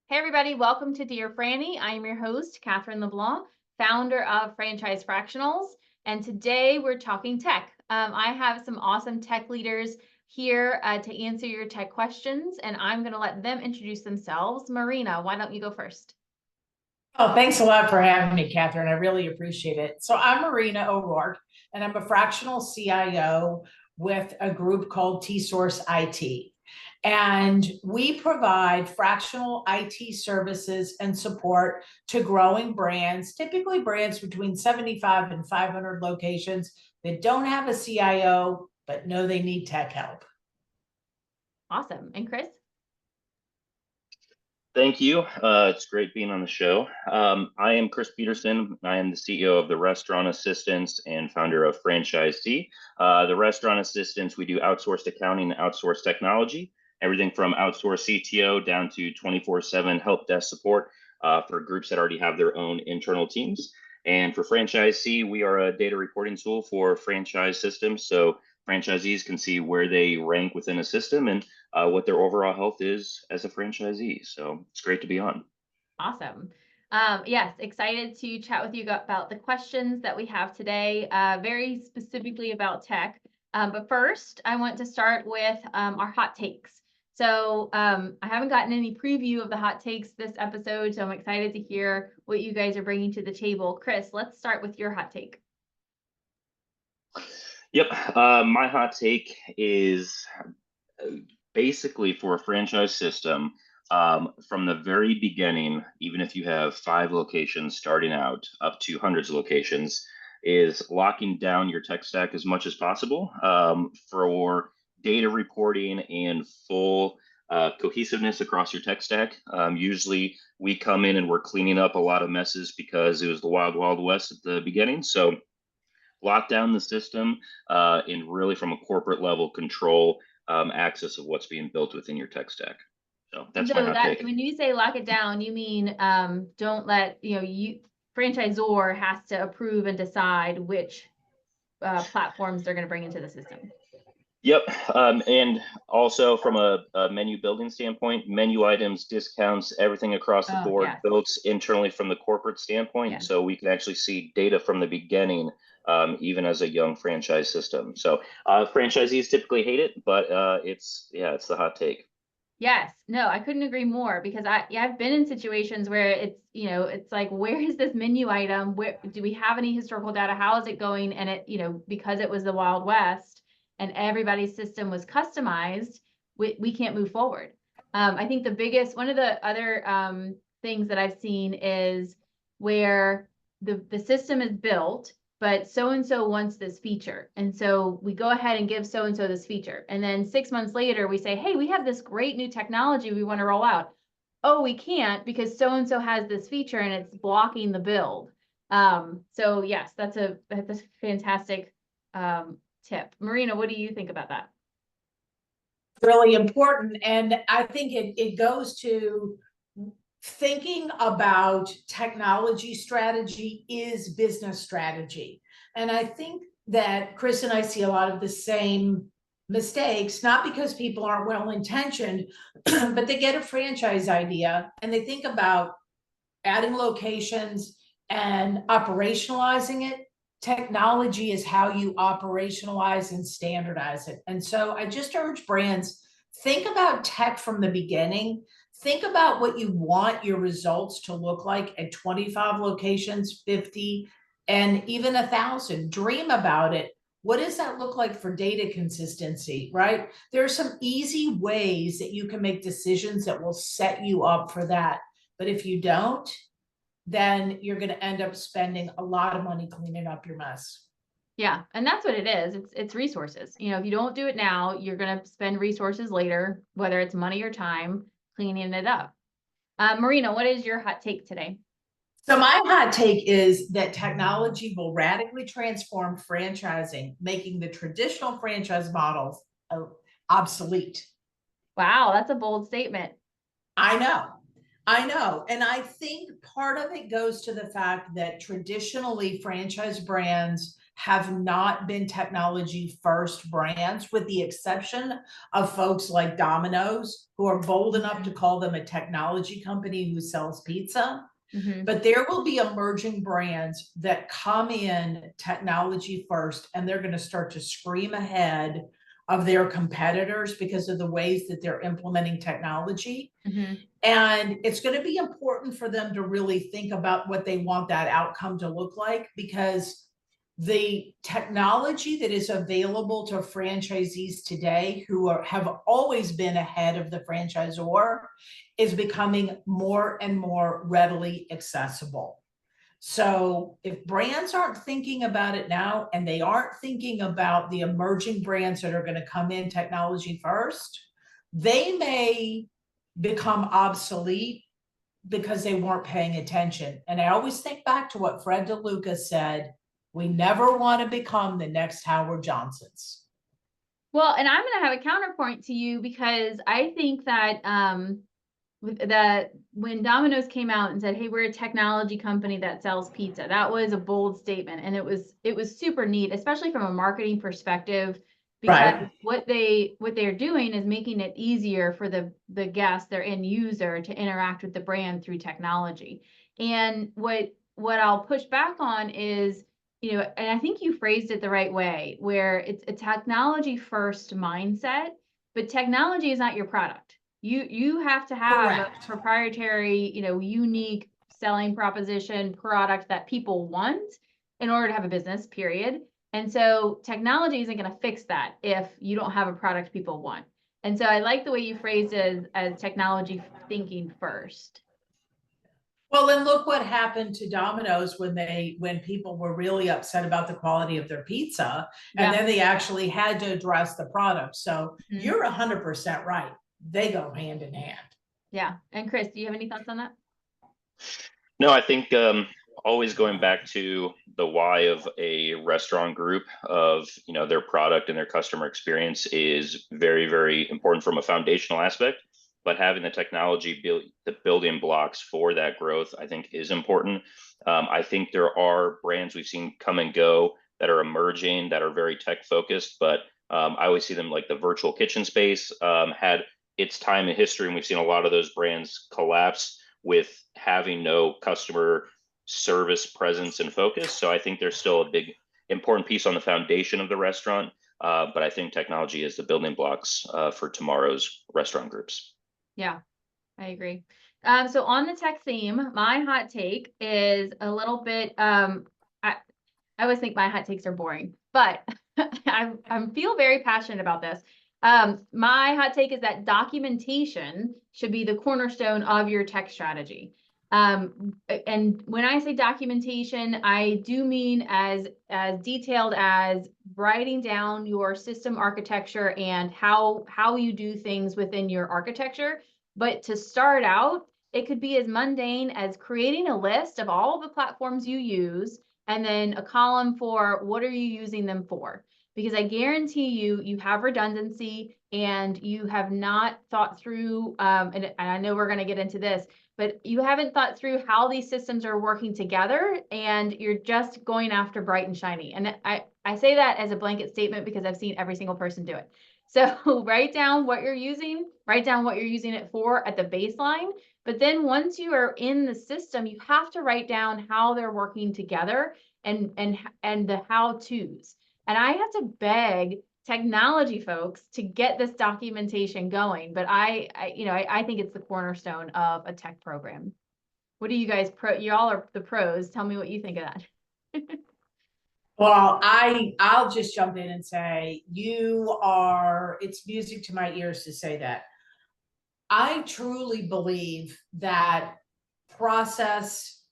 Hey everybody, welcome to Dear Frannie. I am your host, Catherine LeBlanc, founder of Franchise Fractionals, and today we're talking tech. I have some awesome tech leaders here to answer your tech questions, and I'm going to let them introduce themselves. Marina, why don't you go first? Oh, thanks a lot for having me, Catherine. I really appreciate it. So I'm Marina O'Rourke, and I'm a fractional CIO with a group called T-Source IT. And we provide fractional IT services and support to growing brands, typically brands between 75 and 500 locations that don't have a CIO, but know they need tech help. Awesome. And Chris? Thank you. It's great being on the show. I am Chris Peterson. I am the CEO of the Restaurant Assistants and founder of Franchisee. The Restaurant Assistants, we do outsourced accounting and outsourced technology, everything from outsourced CTO down to 24/7 help desk support for groups that already have their own internal teams. And for Franchisee, we are a data reporting tool for franchise systems. So franchisees can see where they rank within a system and what their overall health is as a franchisee. So it's great to be on. Awesome. Yes, excited to chat with you about the questions that we have today, very specifically about tech. But first, I want to start with our hot takes. So I haven't gotten any preview of the hot takes this episode, so I'm excited to hear what you guys are bringing to the table. Chris, let's start with your hot take. Yep. My hot take is basically for a franchise system, from the very beginning, even if you have 5 locations starting out up to hundreds of locations, is locking down your tech stack as much as possible for data reporting and full cohesiveness across your tech stack. Usually we come in and we're cleaning up a lot of messes because it was the wild, wild west at the beginning. So lock down the system and really from a corporate level control access of what's being built within your tech stack. So that's my hot take. When you say lock it down, you mean don't let franchisor has to approve and decide which platforms they're going to bring into the system. Yep. And also from a menu building standpoint, menu items, discounts, everything across the board built internally from the corporate standpoint. So we can actually see data from the beginning, even as a young franchise system. So franchisees typically hate it, but it's the hot take. Yes, no, I couldn't agree more because I've been in situations where it's like, where is this menu item? Where do we have any historical data? How is it going? And it, because it was the Wild West and everybody's system was customized, we can't move forward. I think one of the other things that I've seen is where the system is built, but so-and-so wants this feature. And so we go ahead and give so-and-so this feature. And then 6 months later, we say, hey, we have this great new technology we want to roll out. Oh, we can't because so-and-so has this feature and it's blocking the build. So yes, that's a fantastic tip. Marina, what do you think about that? Really important. And I think it goes to thinking about technology strategy is business strategy. And I think that Chris and I see a lot of the same mistakes, not because people aren't well-intentioned, but they get a franchise idea and they think about adding locations and operationalizing it. Technology is how you operationalize and standardize it. And so I just urge brands, think about tech from the beginning. Think about what you want your results to look like at 25 locations, 50, and even 1,000. Dream about it. What does that look like for data consistency, right? There are some easy ways that you can make decisions that will set you up for that. But if you don't, then you're going to end up spending a lot of money cleaning up your mess. Yeah, and that's what it is. It's resources. If you don't do it now, you're going to spend resources later, whether it's money or time, cleaning it up. Marina, what is your hot take today? So my hot take is that technology will radically transform franchising, making the traditional franchise models obsolete. Wow, that's a bold statement. I know. And I think part of it goes to the fact that traditionally franchise brands have not been technology first brands, with the exception of folks like Domino's, who are bold enough to call them a technology company who sells pizza. Mhm. But there will be emerging brands that come in technology first, and they're going to start to scream ahead of their competitors because of the ways that they're implementing technology. Mhm. And it's going to be important for them to really think about what they want that outcome to look like, because the technology that is available to franchisees today have always been ahead of the franchisor is becoming more and more readily accessible. So if brands aren't thinking about it now, and they aren't thinking about the emerging brands that are going to come in technology first, they may become obsolete because they weren't paying attention. And I always think back to what Fred DeLuca said: we never want to become the next Howard Johnsons. Well, and I'm going to have a counterpoint to you, because I think that when Domino's came out and said, "Hey, we're a technology company that sells pizza," that was a bold statement, and it was super neat, especially from a marketing perspective, because Right. what they're doing is making it easier for the guest, their end user, to interact with the brand through technology. And what I'll push back on is, and I think you phrased it the right way, where it's a technology first mindset, but technology is not your product. You have to have Correct. a proprietary, unique selling proposition product that people want in order to have a business, period. And so technology isn't going to fix that if you don't have a product people want. And so I like the way you phrased it as technology thinking first. Well, and look what happened to Domino's when people were really upset about the quality of their pizza, and Yeah. then they actually had to address the product. So Mhm. you're 100% right. They go hand in hand. Yeah. And Chris, do you have any thoughts on that? No, I think always going back to the why of a restaurant group, of their product and their customer experience, is very, very important from a foundational aspect. But having the technology the building blocks for that growth, I think, is important. I think there are brands we've seen come and go that are emerging, that are very tech focused, but I always see them, like the virtual kitchen space had its time in history, and we've seen a lot of those brands collapse with having no customer service presence and focus. So I think there's still a big important piece on the foundation of the restaurant, but I think technology is the building blocks for tomorrow's restaurant groups. Yeah, I agree. So on the tech theme, my hot take is a little bit, I always think my hot takes are boring, but I feel very passionate about this. My hot take is that documentation should be the cornerstone of your tech strategy. And when I say documentation, I do mean as detailed as writing down your system architecture and how you do things within your architecture. But to start out, it could be as mundane as creating a list of all the platforms you use, and then a column for what are you using them for. Because I guarantee you have redundancy, and you have not thought through, and I know we're going to get into this, but you haven't thought through how these systems are working together, and you're just going after bright and shiny. And I say that as a blanket statement because I've seen every single person do it. So write down what you're using, write down what you're using it for at the baseline. But then once you are in the system, you have to write down how they're working together and the how-tos. And I have to beg technology folks to get this documentation going. But I think it's the cornerstone of a tech program. What do you guys you all are the pros. Tell me what you think of that. Well, I'll just jump in and say it's music to my ears to say that. I truly believe that process,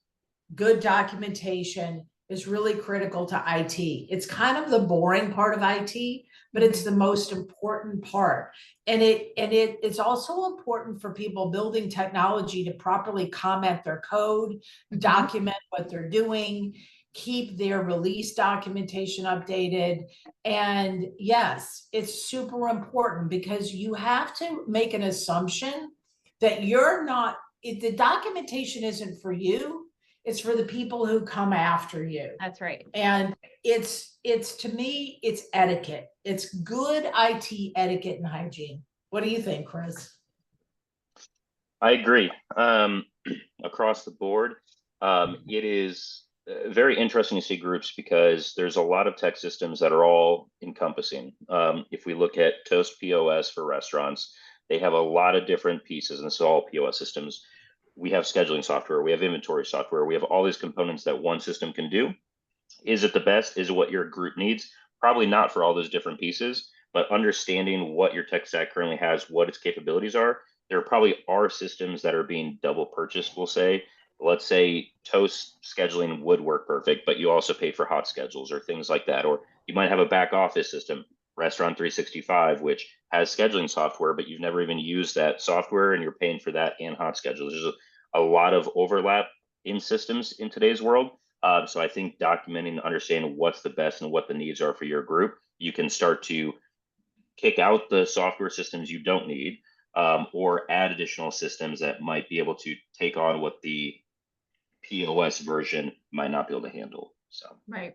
good documentation is really critical to IT. It's kind of the boring part of IT, but it's the most important part. And it's also important for people building technology to properly comment their code, document what they're doing, keep their release documentation updated. And yes, it's super important, because you have to make an assumption that you're not, if the documentation isn't for you, It's for the people who come after you. That's right. And it's to me, it's etiquette. It's good IT etiquette and hygiene. What do you think, Chris? I agree. Across the board, it is very interesting to see groups because there's a lot of tech systems that are all encompassing. If we look at Toast POS for restaurants, they have a lot of different pieces, and this is all POS systems. We have scheduling software, we have inventory software, we have all these components that one system can do. Is it the best? Is it what your group needs? Probably not for all those different pieces, but understanding what your tech stack currently has, what its capabilities are, there probably are systems that are being double purchased, we'll say. Let's say Toast scheduling would work perfect, but you also pay for hot schedules or things like that. Or you might have a back office system, Restaurant 365, which has scheduling software, but you've never even used that software and you're paying for that and hot schedules. There's a lot of overlap in systems in today's world. So I think documenting and understanding what's the best and what the needs are for your group, you can start to kick out the software systems you don't need, or add additional systems that might be able to take on what the POS version might not be able to handle. So Right.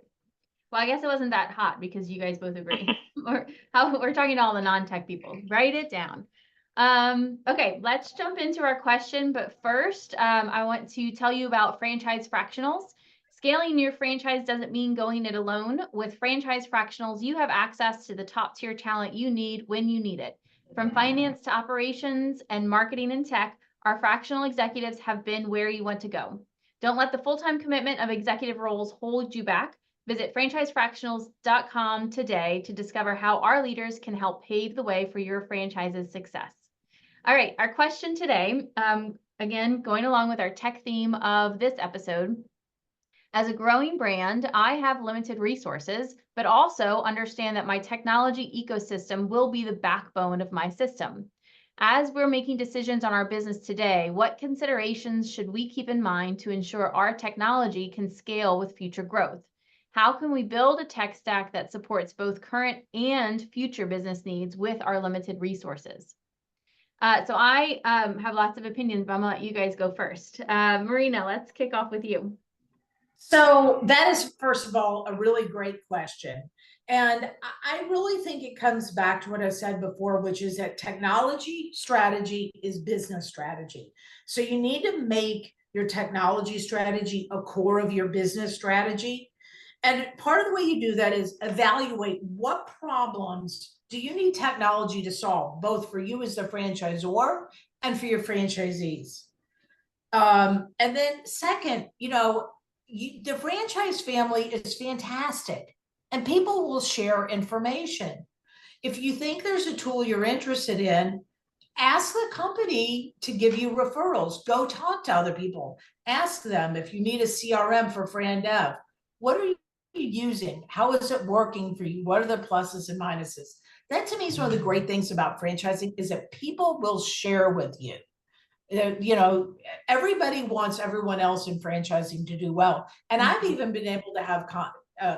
Well, I guess it wasn't that hot because you guys both agree. We're talking to all the non-tech people. Write it down. Okay, let's jump into our question. But first, I want to tell you about franchise fractionals. Scaling your franchise doesn't mean going it alone. With franchise fractionals, you have access to the top tier talent you need when you need it. From finance to operations and marketing and tech, our fractional executives have been where you want to go. Don't let the full-time commitment of executive roles hold you back. Visit franchisefractionals.com today to discover how our leaders can help pave the way for your franchise's success. All right, our question today, again, going along with our tech theme of this episode. As a growing brand, I have limited resources, but also understand that my technology ecosystem will be the backbone of my system. As we're making decisions on our business today, what considerations should we keep in mind to ensure our technology can scale with future growth? How can we build a tech stack that supports both current and future business needs with our limited resources? So I have lots of opinions, but I'm gonna let you guys go first. Marina, let's kick off with you. So that is, first of all, a really great question. And I really think it comes back to what I said before, which is that technology strategy is business strategy. So you need to make your technology strategy a core of your business strategy. And part of the way you do that is evaluate what problems do you need technology to solve, both for you as the franchisor and for your franchisees. And then second, the franchise family is fantastic and people will share information. If you think there's a tool you're interested in, ask the company to give you referrals. Go talk to other people. Ask them if you need a CRM for Fran Dev. What are you using? How is it working for you? What are the pluses and minuses? That to me is one of the great things about franchising is that people will share with you. Everybody wants everyone else in franchising to do well. And I've even been able to have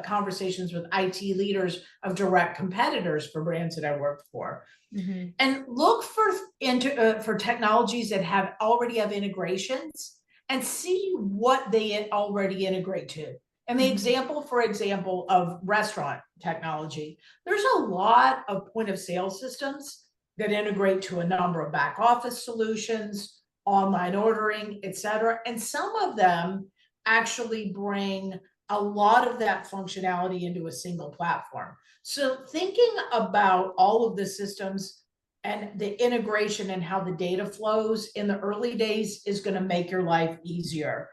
conversations with IT leaders of direct competitors for brands that I worked for. Mm-hmm. And look for technologies that already have integrations and see what they already integrate to. And the for example, of restaurant technology, there's a lot of point of sale systems that integrate to a number of back office solutions, online ordering, et cetera. And some of them actually bring a lot of that functionality into a single platform. So thinking about all of the systems and the integration and how the data flows in the early days is going to make your life easier.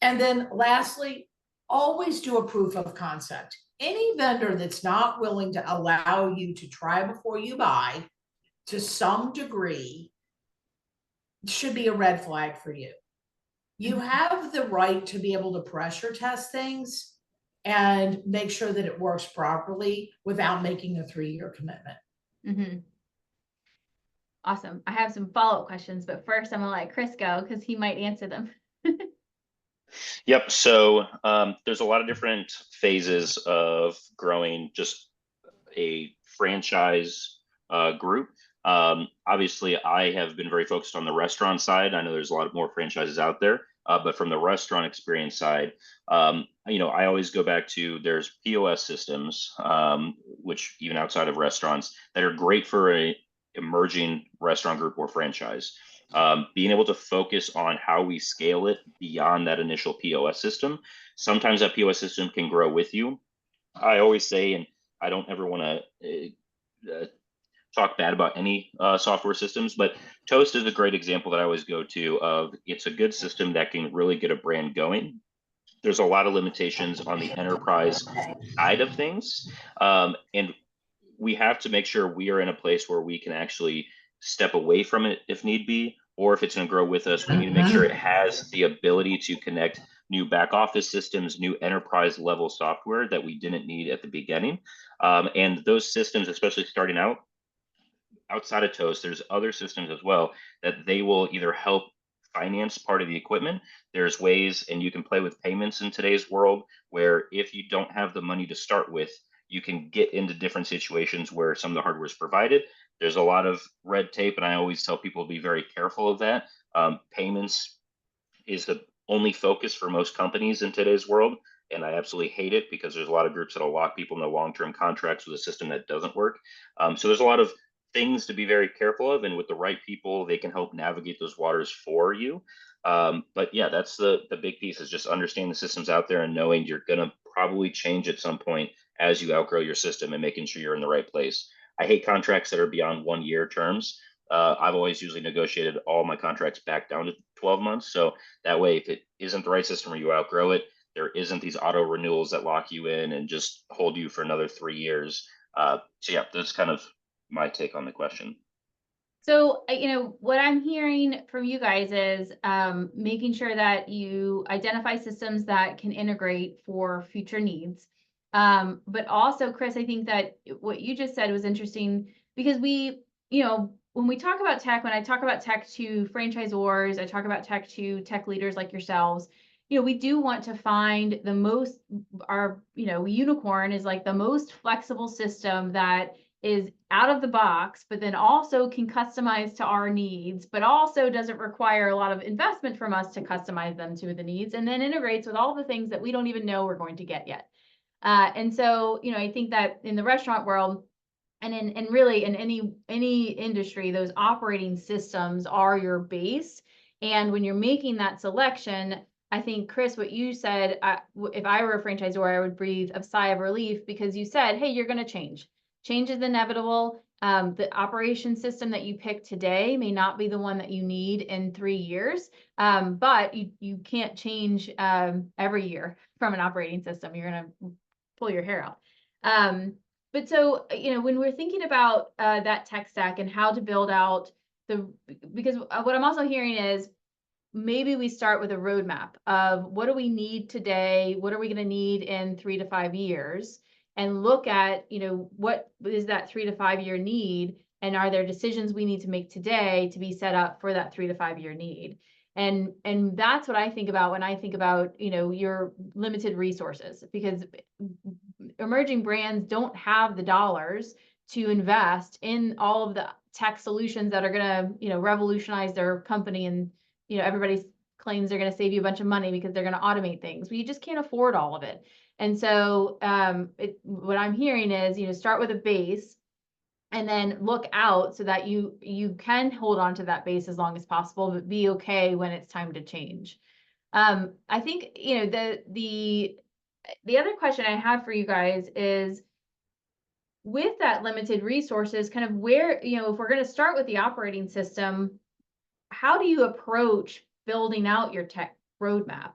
And then lastly, always do a proof of concept. Any vendor that's not willing to allow you to try before you buy to some degree should be a red flag for you. You have the right to be able to pressure test things and make sure that it works properly without making a 3-year commitment. Mm-hmm. Awesome. I have some follow-up questions, but first I'm gonna let Chris go because he might answer them. Yep. So there's a lot of different phases of growing just a franchise group. Obviously, I have been very focused on the restaurant side. I know there's a lot more franchises out there. But from the restaurant experience side, I always go back to there's POS systems, which even outside of restaurants that are great for a emerging restaurant group or franchise. Being able to focus on how we scale it beyond that initial POS system. Sometimes that POS system can grow with you. I always say, and I don't ever want to talk bad about any software systems, but Toast is a great example that I always go to of it's a good system that can really get a brand going. There's a lot of limitations on the enterprise side of things. And we have to make sure we are in a place where we can actually step away from it if need be, or if it's going to grow with us, we need to make sure it has the ability to connect new back office systems, new enterprise level software that we didn't need at the beginning. And those systems, especially starting out, outside of Toast, there's other systems as well that they will either help finance part of the equipment. There's ways, and you can play with payments in today's world, where if you don't have the money to start with, you can get into different situations where some of the hardware is provided. There's a lot of red tape, and I always tell people to be very careful of that. Payments is the only focus for most companies in today's world. And I absolutely hate it because there's a lot of groups that'll lock people into long-term contracts with a system that doesn't work. So there's a lot of things to be very careful of, and with the right people, they can help navigate those waters for you. But yeah, that's the big piece, is just understanding the systems out there and knowing you're going to probably change at some point as you outgrow your system, and making sure you're in the right place. I hate contracts that are beyond 1 year terms. I've always usually negotiated all my contracts back down to 12 months. So that way, if it isn't the right system or you outgrow it, there isn't these auto renewals that lock you in and just hold you for another 3 years. So yeah, that's kind of my take on the question. So, what I'm hearing from you guys is making sure that you identify systems that can integrate for future needs. But also, Chris, I think that what you just said was interesting, because when we talk about tech, when I talk about tech to franchisors, I talk about tech to tech leaders like yourselves, we do want to find the most, unicorn is like the most flexible system that is out of the box, but then also can customize to our needs, but also doesn't require a lot of investment from us to customize them to the needs, and then integrates with all the things that we don't even know we're going to get yet. And so, I think that in the restaurant world, and really in any industry, those operating systems are your base. And when you're making that selection, I think, Chris, what you said, if I were a franchisor, I would breathe a sigh of relief, because you said, hey, you're going to change. Change is inevitable. The operation system that you pick today may not be the one that you need in 3 years, but you can't change every year from an operating system. You're going to pull your hair out. But so, when we're thinking about that tech stack and how to build out because what I'm also hearing is maybe we start with a roadmap of what do we need today? What are we going to need in 3 to 5 years? And look at, what is that 3 to 5 year need? And are there decisions we need to make today to be set up for that 3 to 5 year need? And that's what I think about when I think about, your limited resources, because emerging brands don't have the dollars to invest in all of the tech solutions that are going to, revolutionize their company. And, everybody claims they're going to save you a bunch of money because they're going to automate things. But you just can't afford all of it. And so what I'm hearing is, start with a base and then look out so that you can hold on to that base as long as possible, but be okay when it's time to change. I think, the other question I have for you guys is, with that limited resources, kind of where, if we're going to start with the operating system, how do you approach building out your tech roadmap?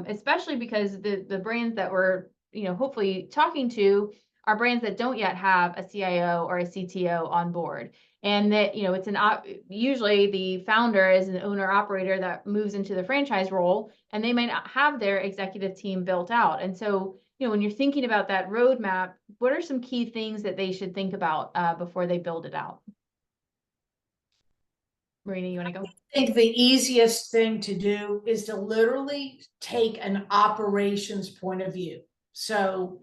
Especially because the brands that we're, hopefully talking to are brands that don't yet have a CIO or a CTO on board. And that, it's usually the founder is an owner operator that moves into the franchise role, and they might not have their executive team built out. And so, when you're thinking about that roadmap, what are some key things that they should think about before they build it out? Marina, you want to go? I think the easiest thing to do is to literally take an operations point of view. So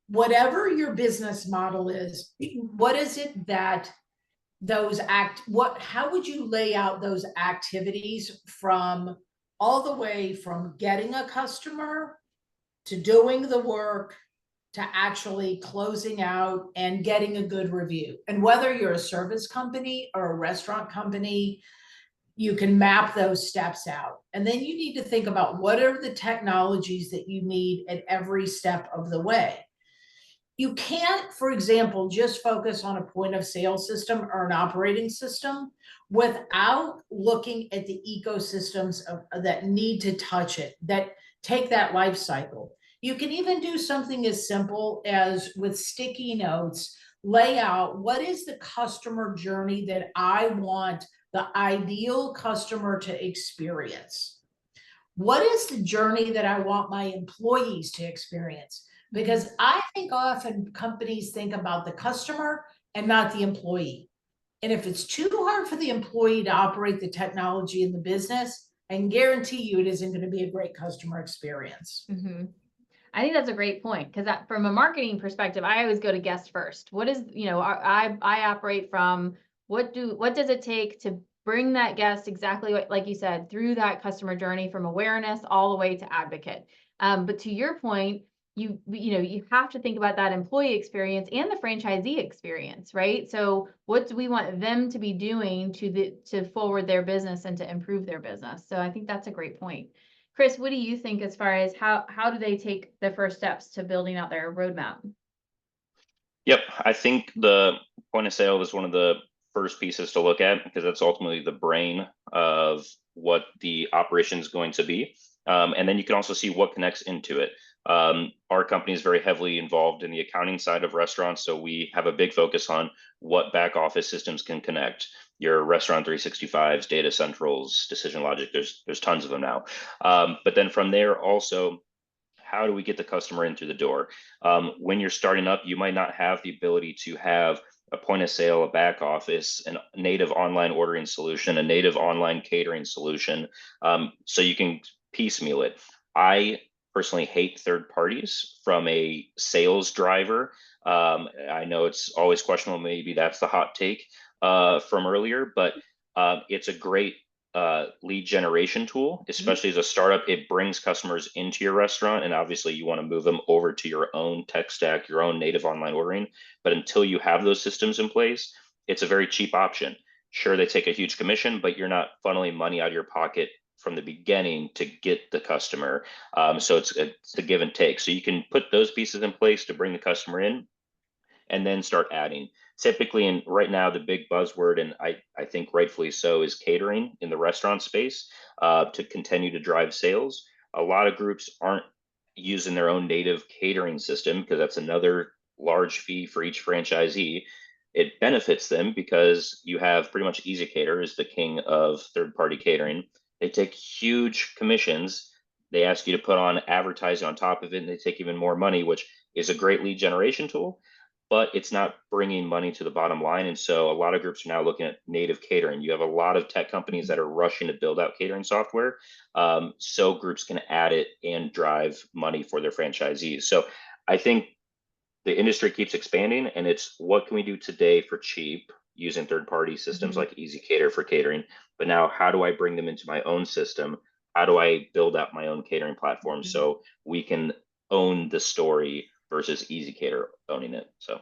whatever your business model is, what is it that how would you lay out those activities from all the way from getting a customer to doing the work to actually closing out and getting a good review. And whether you're a service company or a restaurant company, you can map those steps out. And then you need to think about what are the technologies that you need at every step of the way. You can't, for example, just focus on a point of sale system or an operating system without looking at the ecosystems that need to touch it, that take that life cycle. You can even do something as simple as with sticky notes, lay out what is the customer journey that I want the ideal customer to experience. What is the journey that I want my employees to experience? Because I think often companies think about the customer and not the employee. And if it's too hard for the employee to operate the technology in the business, I can guarantee you it isn't going to be a great customer experience. Mm-hmm. I think that's a great point, because from a marketing perspective, I always go to guest first. What is, I operate from what does it take to bring that guest exactly like you said, through that customer journey from awareness all the way to advocate. But to your point, you have to think about that employee experience and the franchisee experience, right? So what do we want them to be doing to forward their business and to improve their business? So I think that's a great point. Chris, what do you think as far as how do they take the first steps to building out their roadmap? Yep, I think the point of sale is one of the first pieces to look at because that's ultimately the brain of what the operation is going to be. And then you can also see what connects into it. Our company is very heavily involved in the accounting side of restaurants, so we have a big focus on what back office systems can connect. Your restaurant 365s, data centrals, decision logic, there's tons of them now. But then from there also, how do we get the customer in through the door? When you're starting up, you might not have the ability to have a point of sale, a back office, a native online ordering solution, a native online catering solution. So you can piecemeal it. I personally hate third parties from a sales driver. I know it's always questionable. Maybe that's the hot take from earlier, but it's a great lead generation tool, especially as a startup. It brings customers into your restaurant, and obviously you want to move them over to your own tech stack, your own native online ordering. But until you have those systems in place, it's a very cheap option. Sure, they take a huge commission, but you're not funneling money out of your pocket from the beginning to get the customer. So it's a give and take. So you can put those pieces in place to bring the customer in and then start adding. Typically, and right now, the big buzzword, and I think rightfully so, is catering in the restaurant space to continue to drive sales. A lot of groups aren't using their own native catering system because that's another large fee for each franchisee. It benefits them because you have pretty much ezCater is the king of third-party catering. They take huge commissions. They ask you to put on advertising on top of it, and they take even more money, which is a great lead generation tool, but it's not bringing money to the bottom line. And so a lot of groups are now looking at native catering. You have a lot of tech companies that are rushing to build out catering software, so groups can add it and drive money for their franchisees. So I think the industry keeps expanding, and it's what can we do today for cheap using third-party systems like ezCater for catering, but now how do I bring them into my own system? How do I build out my own catering platform so we can own the story versus ezCater owning it? So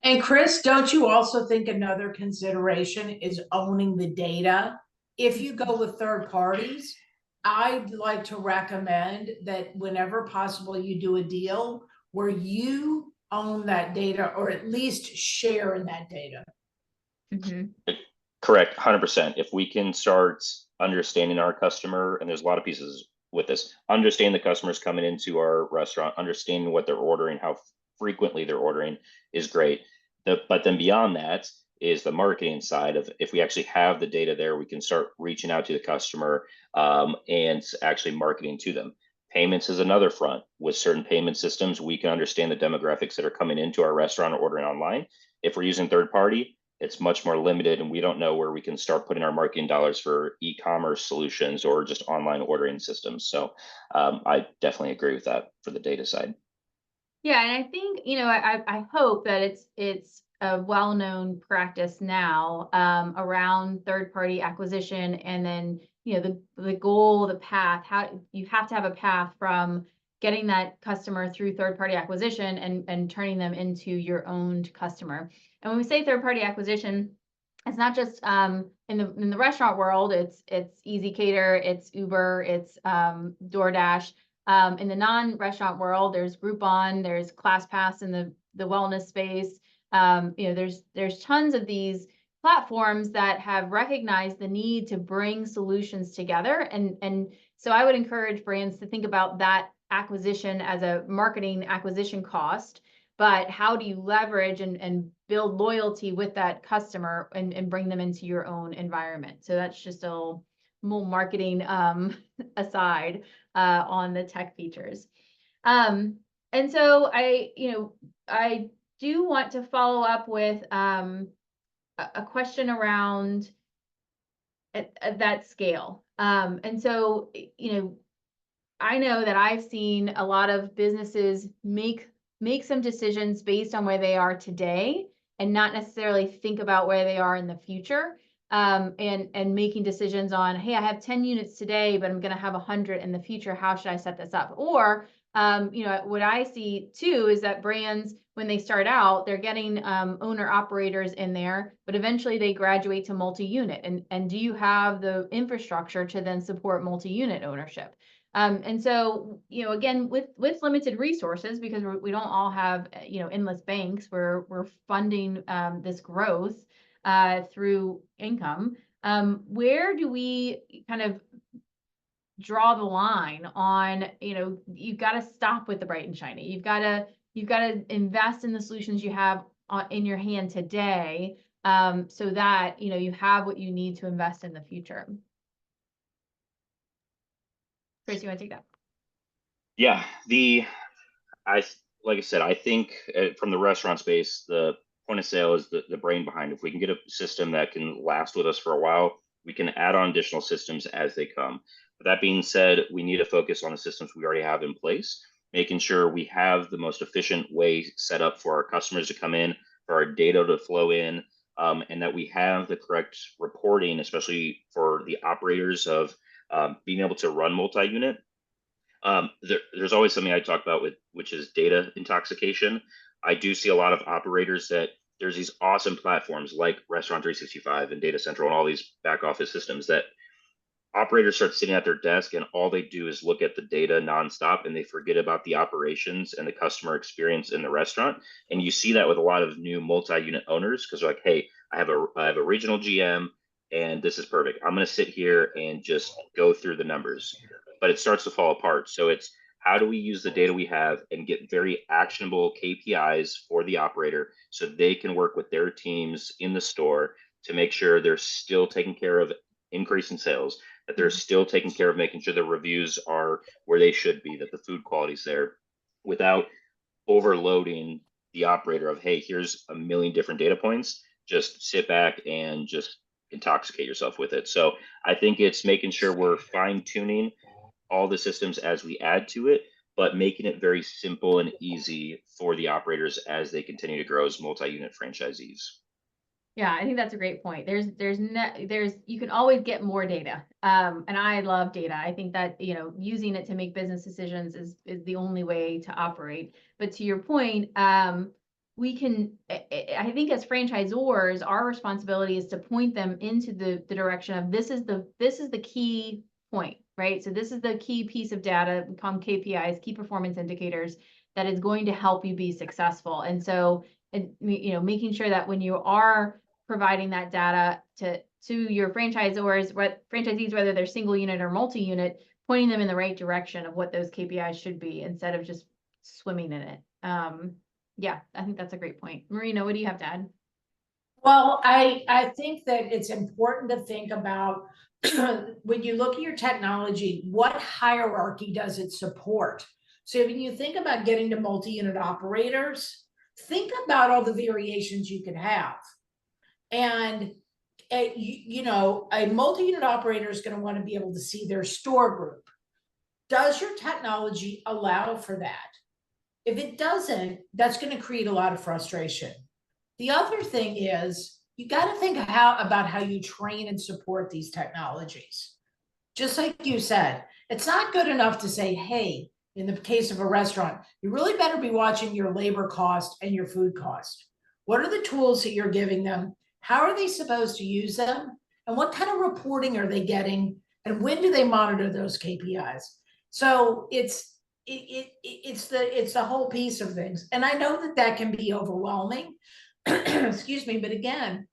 And Chris, don't you also think another consideration is owning the data? If you go with third parties, I'd like to recommend that whenever possible, you do a deal where you own that data or at least share in that data. Correct, 100%. If we can start understanding our customer, and there's a lot of pieces with this, understand the customers coming into our restaurant, understanding what they're ordering, how frequently they're ordering is great. But then beyond that is the marketing side of, if we actually have the data there, we can start reaching out to the customer and actually marketing to them. Payments is another front. With certain payment systems, we can understand the demographics that are coming into our restaurant or ordering online. If we're using third party, it's much more limited, and we don't know where we can start putting our marketing dollars for e-commerce solutions or just online ordering systems. So I definitely agree with that for the data side. Yeah, and I think, I hope that it's a well-known practice now around third-party acquisition, and then the goal, the path, how you have to have a path from getting that customer through third-party acquisition and turning them into your owned customer. And when we say third-party acquisition, it's not just in the restaurant world. It's Easy Cater, it's Uber, it's DoorDash. In the non-restaurant world, there's Groupon, there's ClassPass in the wellness space. There's tons of these platforms that have recognized the need to bring solutions together. And so I would encourage brands to think about that acquisition as a marketing acquisition cost, but how do you leverage and build loyalty with that customer and bring them into your own environment? So that's just a little marketing aside on the tech features. And so I do want to follow up with a question around at that scale. And so, I know that I've seen a lot of businesses make some decisions based on where they are today and not necessarily think about where they are in the future. And making decisions on, hey, I have 10 units today, but I'm going to have 100 in the future. How should I set this up? Or, what I see too is that brands, when they start out, they're getting owner operators in there, but eventually they graduate to multi-unit. And do you have the infrastructure to then support multi-unit ownership? And so, again, with limited resources, because we don't all have, endless banks, we're funding this growth through income. Where do we kind of draw the line on, you've got to stop with the bright and shiny. You've got to invest in the solutions you have in your hand today, so that, you have what you need to invest in the future. Chris, you want to take that? Yeah, like I said, I think from the restaurant space, the point of sale is the brain behind it. If we can get a system that can last with us for a while, we can add on additional systems as they come. But that being said, we need to focus on the systems we already have in place, making sure we have the most efficient way set up for our customers to come in, for our data to flow in, and that we have the correct reporting, especially for the operators of being able to run multi-unit. There's always something I talk about which is data intoxication. I do see a lot of operators that there's these awesome platforms like Restaurant 365 and Data Central and all these back office systems that operators start sitting at their desk and all they do is look at the data nonstop and they forget about the operations and the customer experience in the restaurant. And you see that with a lot of new multi-unit owners because they're like, hey, I have a regional GM and this is perfect. I'm going to sit here and just go through the numbers. But it starts to fall apart. So it's how do we use the data we have and get very actionable KPIs for the operator so they can work with their teams in the store to make sure they're still taking care of increasing sales, that they're still taking care of making sure the reviews are where they should be, that the food quality is there, without overloading the operator of, hey, here's a million different data points. Just sit back and just intoxicate yourself with it. So I think it's making sure we're fine tuning all the systems as we add to it, but making it very simple and easy for the operators as they continue to grow as multi-unit franchisees. Yeah, I think that's a great point. You can always get more data. And I love data. I think that, using it to make business decisions is the only way to operate. But to your point, I think as franchisors, our responsibility is to point them into the direction of this is the key point, right? So this is the key piece of data, we call them KPIs, key performance indicators, that is going to help you be successful. And so, making sure that when you are providing that data to your franchisees, whether they're single unit or multi-unit, pointing them in the right direction of what those KPIs should be instead of just swimming in it. Yeah, I think that's a great point. Marina, what do you have to add? Well, I think that it's important to think about when you look at your technology, what hierarchy does it support? So when you think about getting to multi-unit operators, think about all the variations you can have. And a multi-unit operator is going to want to be able to see their store group. Does your technology allow for that? If it doesn't, that's going to create a lot of frustration. The other thing is you got to think about how you train and support these technologies. Just like you said, it's not good enough to say, hey, in the case of a restaurant, you really better be watching your labor cost and your food cost. What are the tools that you're giving them? How are they supposed to use them? And what kind of reporting are they getting? And when do they monitor those KPIs? So it's the whole piece of things. And I know that that can be overwhelming. Excuse me, but again,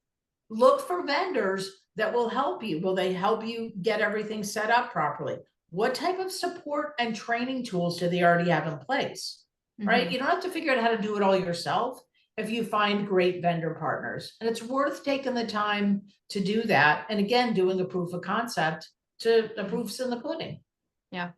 look for vendors that will help you. Will they help you get everything set up properly? What type of support and training tools do they already have in place? Right? Mhm. You don't have to figure out how to do it all yourself if you find great vendor partners. And it's worth taking the time to do that. And again, doing a proof of concept to the proofs in the pudding. Yeah.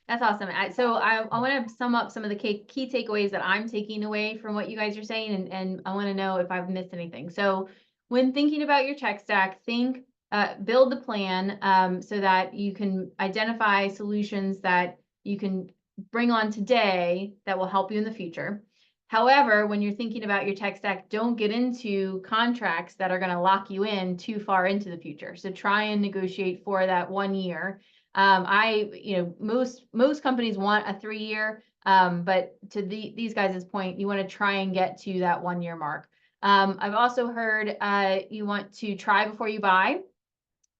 That's awesome. I want to sum up some of the key takeaways that I'm taking away from what you guys are saying, and I want to know if I've missed anything. So when thinking about your tech stack, build the plan so that you can identify solutions that you can bring on today that will help you in the future. However, when you're thinking about your tech stack, don't get into contracts that are going to lock you in too far into the future. So try and negotiate for that 1 year. Most companies want a 3 year, but to these guys' point, you want to try and get to that 1 year mark. I've also heard you want to try before you buy,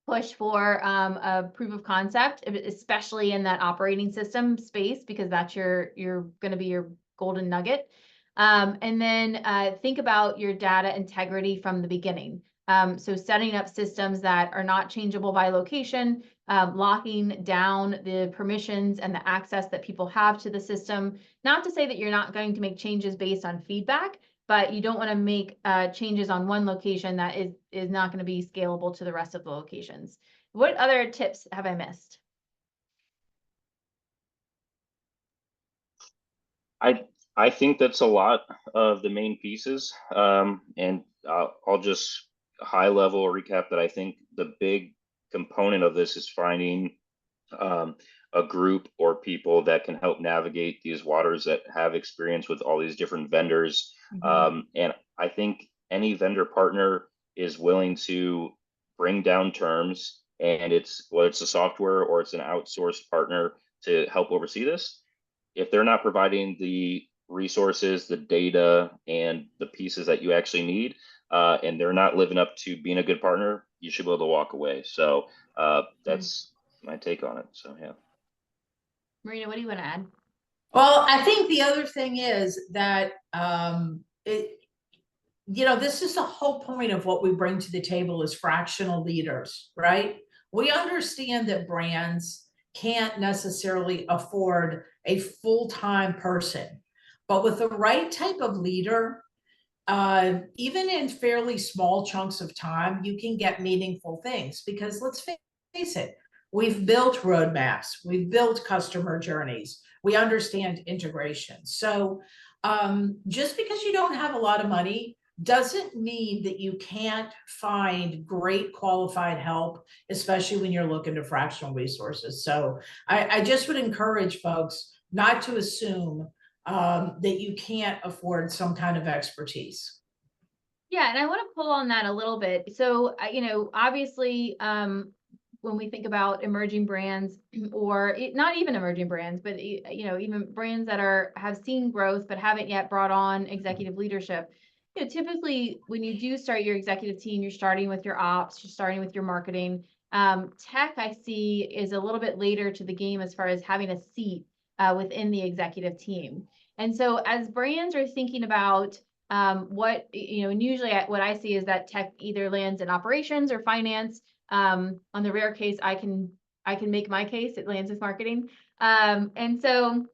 push for a proof of concept, especially in that operating system space, because that's you're going to be your golden nugget. And then think about your data integrity from the beginning. So setting up systems that are not changeable by location, locking down the permissions and the access that people have to the system. Not to say that you're not going to make changes based on feedback, but you don't want to make changes on one location that is not going to be scalable to the rest of the locations. What other tips have I missed? I think that's a lot of the main pieces. And I'll just high level recap that I think the big component of this is finding a group or people that can help navigate these waters that have experience with all these different vendors. And I think any vendor partner is willing to bring down terms, and it's whether it's a software or it's an outsourced partner to help oversee this. If they're not providing the resources, the data, and the pieces that you actually need, and they're not living up to being a good partner, you should be able to walk away. So that's my take on it. So yeah. Marina, what do you want to add? Well, I think the other thing is that this is the whole point of what we bring to the table as fractional leaders, right? We understand that brands can't necessarily afford a full-time person, but with the right type of leader, even in fairly small chunks of time, you can get meaningful things. Because let's face it, we've built roadmaps, we've built customer journeys, we understand integration. So just because you don't have a lot of money doesn't mean that you can't find great qualified help, especially when you're looking to fractional resources. So I just would encourage folks not to assume that you can't afford some kind of expertise. Yeah, and I want to pull on that a little bit. So, obviously, when we think about emerging brands, or not even emerging brands, but even brands that have seen growth but haven't yet brought on executive leadership. Typically, when you do start your executive team, you're starting with your ops, you're starting with your marketing. Tech, I see, is a little bit later to the game as far as having a seat within the executive team. And so, as brands are thinking about and usually what I see is that tech either lands in operations or finance. On the rare case, I can make my case, it lands with marketing. And so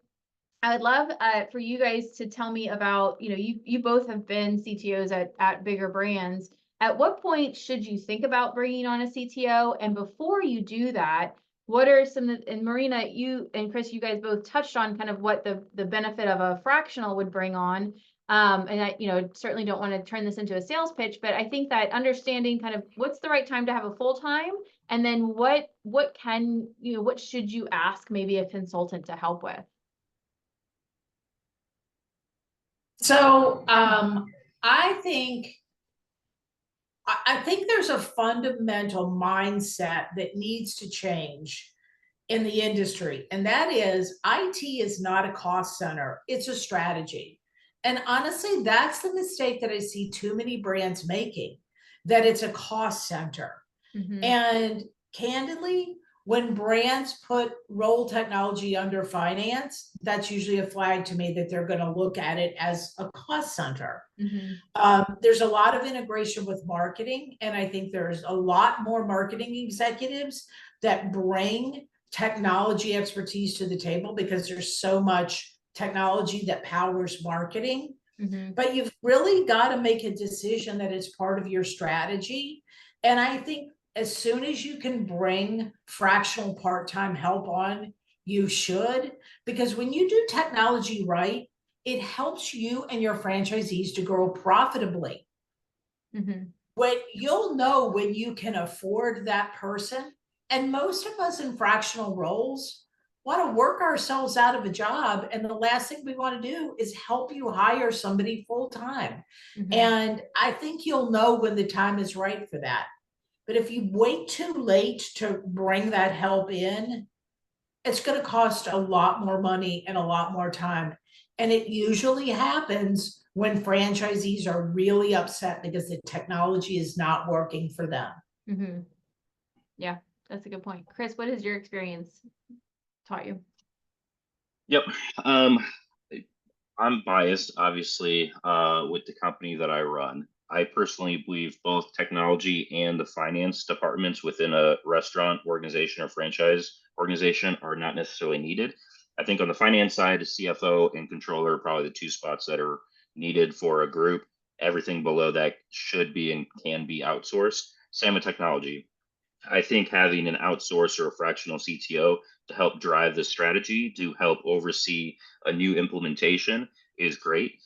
I would love for you guys to tell me about, you both have been CTOs at bigger brands. At what point should you think about bringing on a CTO? And before you do that, what are and Marina, you and Chris, you guys both touched on kind of what the benefit of a fractional would bring on. And I, certainly don't want to turn this into a sales pitch, but I think that understanding kind of what's the right time to have a full-time, and then what should you ask maybe a consultant to help with? So I think I think there's a fundamental mindset that needs to change in the industry, and that is IT is not a cost center, it's a strategy. And honestly, that's the mistake that I see too many brands making, that it's a cost center. Mhm. And candidly, when brands put roll technology under finance, that's usually a flag to me that they're going to look at it as a cost center. Mhm. There's a lot of integration with marketing, and I think there's a lot more marketing executives that bring technology expertise to the table because there's so much technology that powers marketing. Mhm. But you've really got to make a decision that it's part of your strategy. And I think as soon as you can bring fractional part-time help on, you should, because when you do technology right, it helps you and your franchisees to grow profitably. Mhm. When you'll know when you can afford that person, and most of us in fractional roles want to work ourselves out of a job, and the last thing we want to do is help you hire somebody full time. Mhm. And I think you'll know when the time is right for that. But if you wait too late to bring that help in, it's going to cost a lot more money and a lot more time. And it usually happens when franchisees are really upset because the technology is not working for them. Mhm. Yeah, that's a good point. Chris, what has your experience taught you? Yep. I'm biased, obviously, with the company that I run. I personally believe both technology and the finance departments within a restaurant organization or franchise organization are not necessarily needed. I think on the finance side, CFO and controller are probably the two spots that are needed for a group. Everything below that should be and can be outsourced. Same with technology. I think having an outsource or a fractional CTO to help drive the strategy, to help oversee a new implementation is great.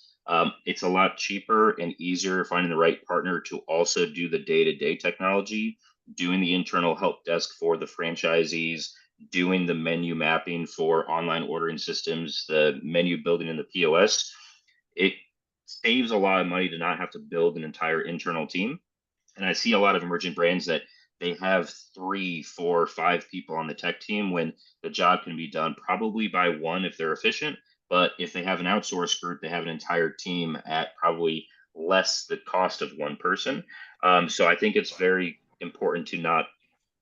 It's a lot cheaper and easier finding the right partner to also do the day to day technology, doing the internal help desk for the franchisees, doing the menu mapping for online ordering systems, the menu building in the POS. It saves a lot of money to not have to build an entire internal team. And I see a lot of emerging brands that they have 3, 4, 5 people on the tech team when the job can be done probably by one if they're efficient. But if they have an outsourced group, they have an entire team at probably less the cost of one person. So I think it's very important to not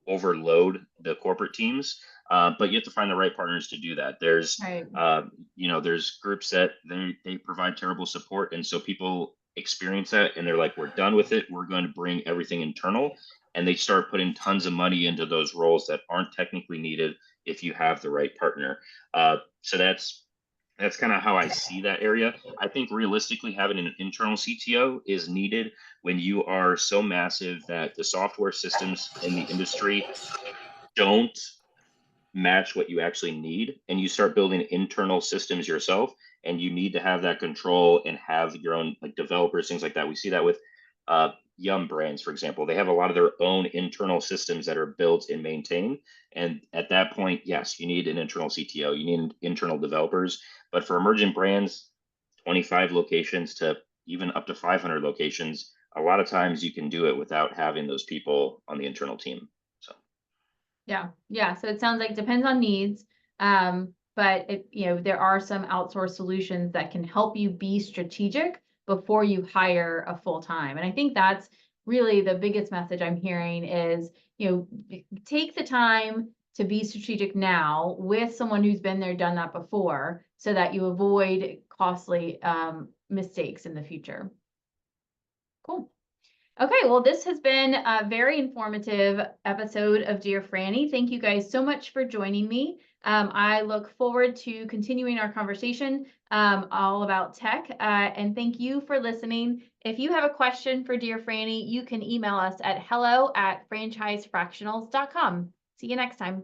overload the corporate teams, but you have to find the right partners to do that. Right. There's groups that they provide terrible support, and so people experience that, and they're like, "We're done with it. We're going to bring everything internal," and they start putting tons of money into those roles that aren't technically needed if you have the right partner. So that's kind of how I see that area. I think realistically, having an internal CTO is needed when you are so massive that the software systems in the industry don't match what you actually need, and you start building internal systems yourself, and you need to have that control and have your own like developers, things like that. We see that with Yum brands, for example. They have a lot of their own internal systems that are built and maintained, and at that point, yes, you need an internal CTO, you need internal developers. But for emerging brands, 25 locations to even up to 500 locations, a lot of times you can do it without having those people on the internal team. So Yeah. Yeah. So it sounds like it depends on needs. But there are some outsourced solutions that can help you be strategic before you hire a full time. And I think that's really the biggest message I'm hearing is, take the time to be strategic now with someone who's been there, done that before, so that you avoid costly mistakes in the future. Cool. Okay, well, this has been a very informative episode of Dear Frannie. Thank you guys so much for joining me. I look forward to continuing our conversation all about tech. And thank you for listening. If you have a question for Dear Frannie, you can email us at hello@franchisefractionals.com. See you next time.